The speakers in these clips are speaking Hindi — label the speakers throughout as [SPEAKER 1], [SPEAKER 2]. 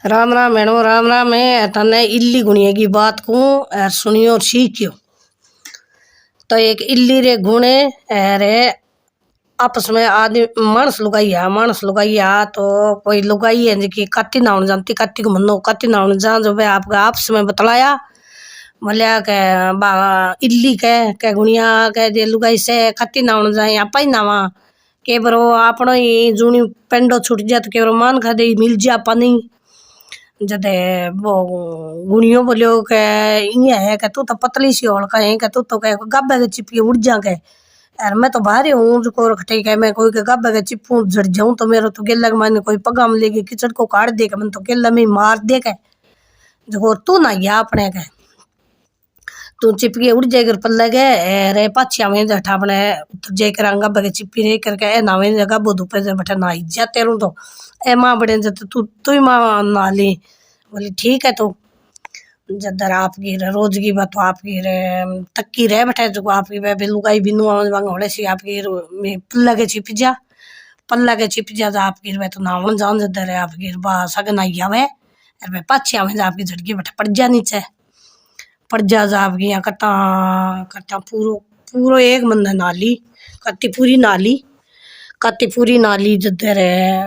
[SPEAKER 1] राम राम मैडम राम राम। मैं तने इल्ली गुणिया की बात को और सुनियो और सीखियो। तो एक इल्ली रे गुणे अरे आपस में आदमी मानस लुगाइया तो कोई लुगाई है जी कत्ती नाउन जानती कत्ती को मनो कत्ती नाउन जान जो भाई आपका आपस में बतलाया मल्या के बा इल्ली के गुणिया के जे लुगाई से कत्ती नाउन जाए आप ही नावा के बरो आपनो ही जूनी पेंडो छूट जात के बरो मान खा दे मिल जा पानी जदे वो गुणियों बोलियो के इया है के तू तो पतली सी होल का है के तू तो के गब्बे के चिपकी उड़ जा के यार मैं तो बाहर हूँ जो को रखते के मैं कोई के गब्बे के चिपू झड़ जाऊं तो मेरा तो गेला के माने कोई पगाम लेके किचड़ को काट दे के मन तो गेला में मार दे के जो तू ना या अपने के तू चिपकी उड़ जाएगा पल्ले के रे पाछिया में जठा अपने जे कर गब्बे के चिपकी रे करके ए नावे जगह बोधु पे बैठा ना जाते रहूं तो ए माँ बड़े जत तू ही माँ ना ली बोली ठीक है तो जदर आपकी रोज की बात आपकी रे तक्की रह बैठे जो आपकी वे लुगाई बिनु वांग होले सी आपकी में पल्ला के छिप जा आपकी वे तो नावन जान जदर है आपकी बा सग ना आवे अरे पाछे आवे आपकी झटकी बैठे पड़ जा नीचे पड़ जा आपकी यहाँ कट्टा कट्टा पूरो पूरो एक मंद नाली कत्ती पूरी नाली जदर है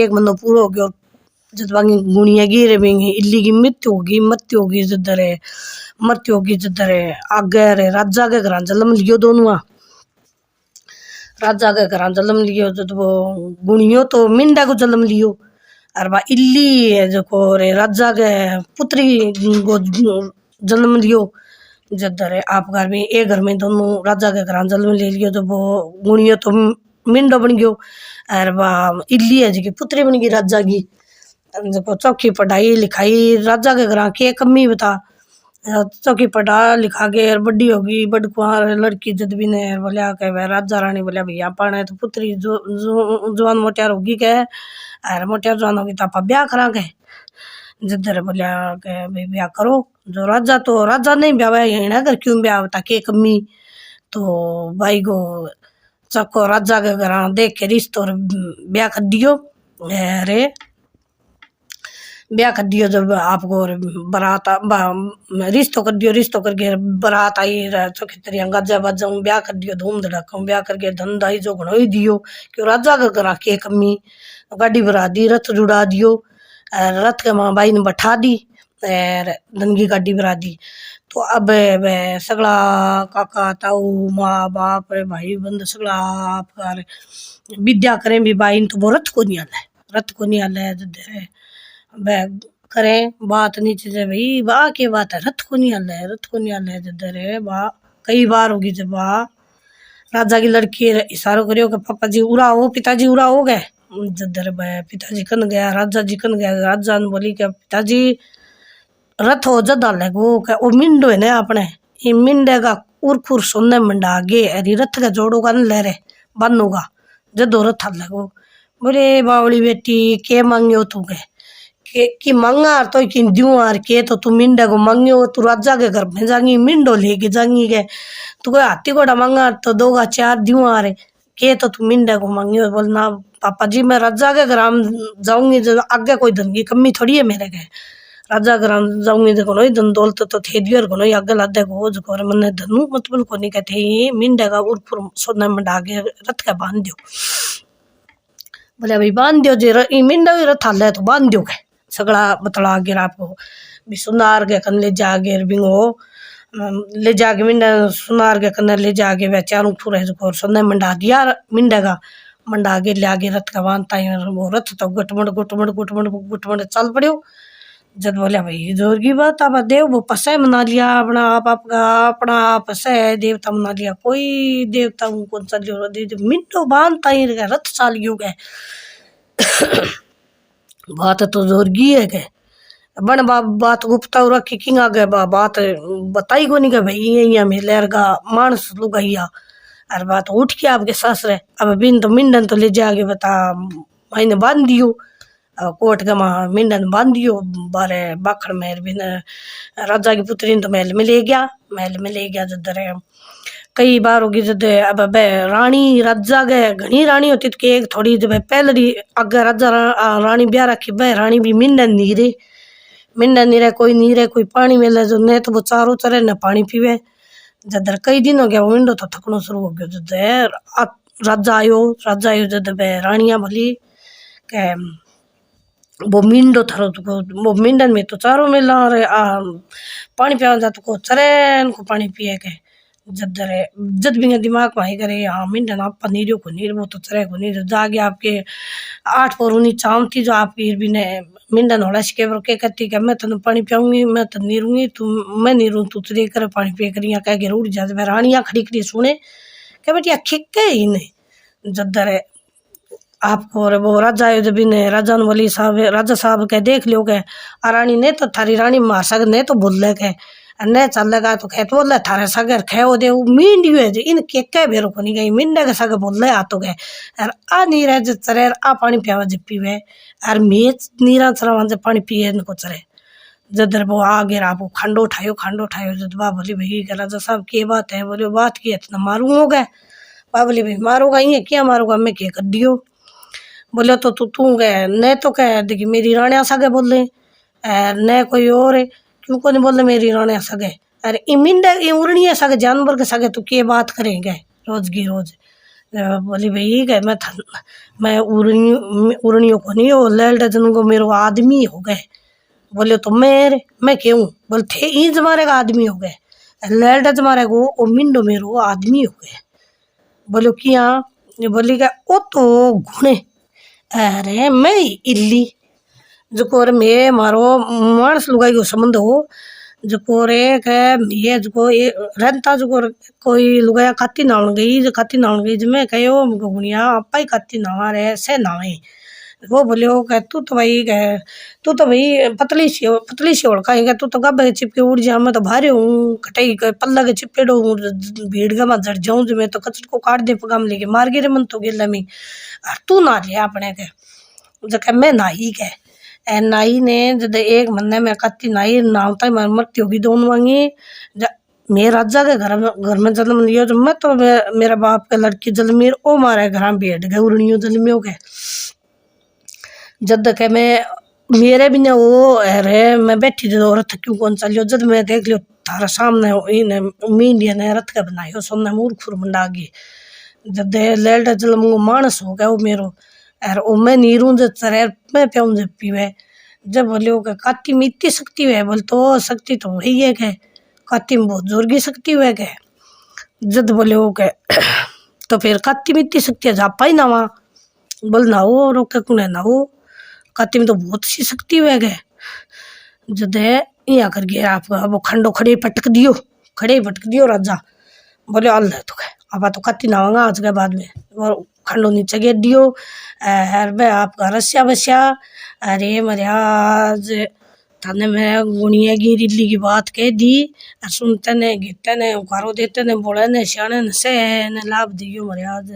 [SPEAKER 1] एक मंदो पूरो हो गयो जद वांगी गुणिया गिरे बेंगी इल्ली की मृत्यु होगी जदर है मृत्यु होगी जदर है आगे रे राजा के घर जन्म लियो दोनों राजा के घर जन्म लियो जब वो गुणियो तो मिंडा को जन्म लियो और बा इल्ली जो को रे राजा के पुत्री को जन्म लियो जदर है आप घर में एक घर में दोनों राजा के घर जन्म ले लियो जब वो गुणियो तो मिंडो बन गयो और बा इल्ली है जी की पुत्री बन गई राजा की देखो चौकी पढ़ाई लिखाई राजा के घर के कमी बता चौकी पढ़ा लिखा के बड़ी होगी बड़ कुआर लड़की जद भी ने बोलिया के राजा रानी बोलिया भैया पाने तो पुत्री जवान मोटियार होगी के अरे मोटियार जवान होगी तो आप ब्याह करा के जदर बोलिया के भाई ब्याह करो जो राजा नहीं ब्याह है कर क्यों ब्याह बता के कमी तो भाई को चको राजा के घर देख के रिश्तो ब्याह कर दियो अरे ब्याह कर दियो जब आपको बारात रिश्तो करके बारात आई चौकी तरिया गाजा बाजा ब्याह कर दियो धूम धड़ाका ब्याह करके धंधा ही जो घणो ही दियो क्यों राजा का करा के कमी गाड़ी भरा दी रथ जुड़ा दियो रथ के माँ बाई ने बैठा दी और धनगी गाड़ी भरा दी तो अब सगला काका ताऊ माँ बाप भाई बंद सगला आपका विद्या करें भी बाई तो वो रथ को नहीं आला जदे करें बात नीचे से भाई वाह के बात है रथ को नहीं आला है जदर है वाह कई बार होगी जब वाह राजा की लड़की इशारों करियो कि पापा जी उड़ा हो पिताजी उड़ा हो गए जदर पिताजी कन गया राजा ने बोली कि पिताजी रथ हो जदा लगो क्या वो मिंडो है ना अपने ये मिंडे का उर्खुर सोने मंडा गे अरे रथ का जोड़ो का ले रे बनूगा जदो रथ लगो बोले बावली बेटी के मांगियो तू के कि मंगा तो कि द्यू आर के तो तू मिंडा को मंगियो तू राजा के घर में जाएंगी मिंडो लेके जाएंगी के तू कोई हाथी घोड़ा मंगा तो दोगा चार द्यू आर के तो तू मिंडा को मंगियो बोलना पापा जी मैं राजा के घर जाऊंगी आगे कोई धन की कमी थोड़ी है मेरे के राजा घर जाऊंगी तो कोई धन दौलत तो थे दियो को आगे लादे को जो मन धनु मतलब को नहीं कहते मिंडा का उर्फुर सोना मंडा के रथ का बांध दियो बोले भाई बांध दियो जी मिंडा भी रथ हाल है तो बांध दियो के सगड़ा बतला गिर आपको भी सुनार के कन ले जागे बिंगो ले जाके मिंडा सुनार के कन ले जाके वे चारों फुरे जो सोने मंडा दिया मिंडा का मंडा के ले आगे रथ का बांधता है वो रथ तो गुटमड़ चल पड़ो जब बोलिया भाई जोर की बात आप देव वो पसे मना लिया अपना आप से देवता मना लिया कोई देवता कौन सा जो मिंडो बांधता ही रथ चालियो गए बात तो जोरगी है के बन बात गुप्ता रखी किंग आगे बात बताई को नहीं के भाई यहाँ में लहर का मानस लुगाइया अरे बात उठ के आपके ससुर अब बिन तो मिंडन तो ले जाके बता मैंने बांध दियो कोट का माँ मिंडन बांध दियो बारे बाखड़ मेहर बिन राजा की पुत्री तो महल में ले गया जदर कई बार होगी जब अब रानी राजा गए घनी रानी होती तो एक थोड़ी जब पहले आगे राजा रानी ब्याह रखी बह रानी भी मिंडन नहीं रहे कोई नहीं रहे कोई पानी मिले जो नहीं तो वो चारों चरे न पानी पीवे। जदर कई दिन हो गया वो मिंडो तो थकनो शुरू हो गया जद राजा आयो जद रानिया बोली के वो मिंडो थारो वो मिंडन में तो चारों मिला रे पानी पिया जा तो चरेन को पानी पिए के जद भी दिमाग में आई करे हाँ मिंडन आप नीरो को नीर वो तो चरे को नीर जागे आपके 8 पोरूनी चामती जो आपकी भी ने मिंडन होड़ा के के कहती कि मैं तेन पानी पियाऊंगी मैं तो नीरूंगी तू मैं नीरू तू चले कर पानी पिए करिया कह के रूढ़ जा रानिया खड़ी खड़ी सुने क्या बेटिया खिके ही नहीं जदर आपको और वो राजा आयो जब ने राजा ने बोली साहब राजा साहब के देख लियो के रानी ने तो थारी रानी मार सक ने तो बोले के न चलेगा तो खेत बोले थारे सगर खे दे मींडियो है इन के बेरो को नहीं गई मिंडे के सगे बोले आ तो गए और आ नीरा जे चरे आ पानी पियावा जे पीवे और मेच नीरा चरावा जे पानी पिए इनको चरे जदर वो आ गया आप खंडो उठायो जद बा बोली भाई राजा साहब की बात है बोले बात की इतना मारू हो गए बा बोली भाई मारूंगा ये क्या मारूंगा मैं क्या कर दियो बोले तो तू गए न तो कह देखी मेरी राणिया सगे बोले न कोई और है क्यों को नहीं बोले मेरी राणिया सगे अरे इमिंडे उड़निया सगे जानवर के सगे तो क्या बात करेंगे रोज की रोज बोली भाई गए मैं उड़नियों को नहीं हो लैल्ड जन को मेरे आदमी हो गए बोले तो मैं क्यों बोले थे इंज मारेगा आदमी हो गए लैल्ड जमारे को ओ मिंडो मेरो आदमी हो गए बोलो किया बोली क्या ओ तो घुने अरे मैं इल्ली जो रे मैं मारो मानस लुगाई को संबंध हो जो रे के ये जो रहता जो कोई लुगाया खाती नावन गई जो मैं कहो गुनिया आपा ही खाती नावा रे से नावे वो बोले हो कह तू तो भाई पतली सी ओढ़का है तू तो गब्बे चिपके उड़ जा मैं तो भारी हूँ कटाई पल्ला के चिपेड़ो हूँ भीड़ गा जड़ जाऊँ जो मैं तो कचर को काट दे पगाम लेके मार गिरे मन तो गिला में और तू ना ले अपने के जो कह मैं नाई के नाई ने जब एक महीने में कत्ती नाई नावता ही मरती होगी दोनों मांगी मैं राजा के घर में जन्म लिया जो मैं तो मेरा बाप के लड़की जन्मी ओ मारे घर बैठ गए उड़नियों जन्मियों के जद के मैं मेरे भी ने वो अरे मैं बैठी जो रथ क्यों कौन चलियो जद मैं देख लियो थारा सामने इन मीडिया ने रथ के बनायो सोने मूर्खुर मंडागी जद लेल्ड जलम मानस हो गया वो मेरो और ओ मैं नीरू जब चरे मैं प्याऊं जब पीवे जब बोले के काती में इतनी शक्ति है बोल तो शक्ति तो वही है के काती में बहुत जोर की शक्ति है के जद बोले के तो फिर काती में इतनी शक्ति है जापा ही ना वहाँ बोल ना हो रोके कुने ना हो काती में तो बहुत सी शक्ति है गए जद यहाँ कर गया आप वो खंडो खड़े पटक दियो राजा बोले अल्लाह तो अब तो काती नावांगा आज के बाद में और खंडो नीचे गिर दियो हर बे आपका रस्या बस्या अरे महाराज थाने मैं गुनिया गिरिली की बात कह दी और सुनते ने गीते ने उकारो देते ने बोले ने सियाने ने से ने लाभ दियो महाराज।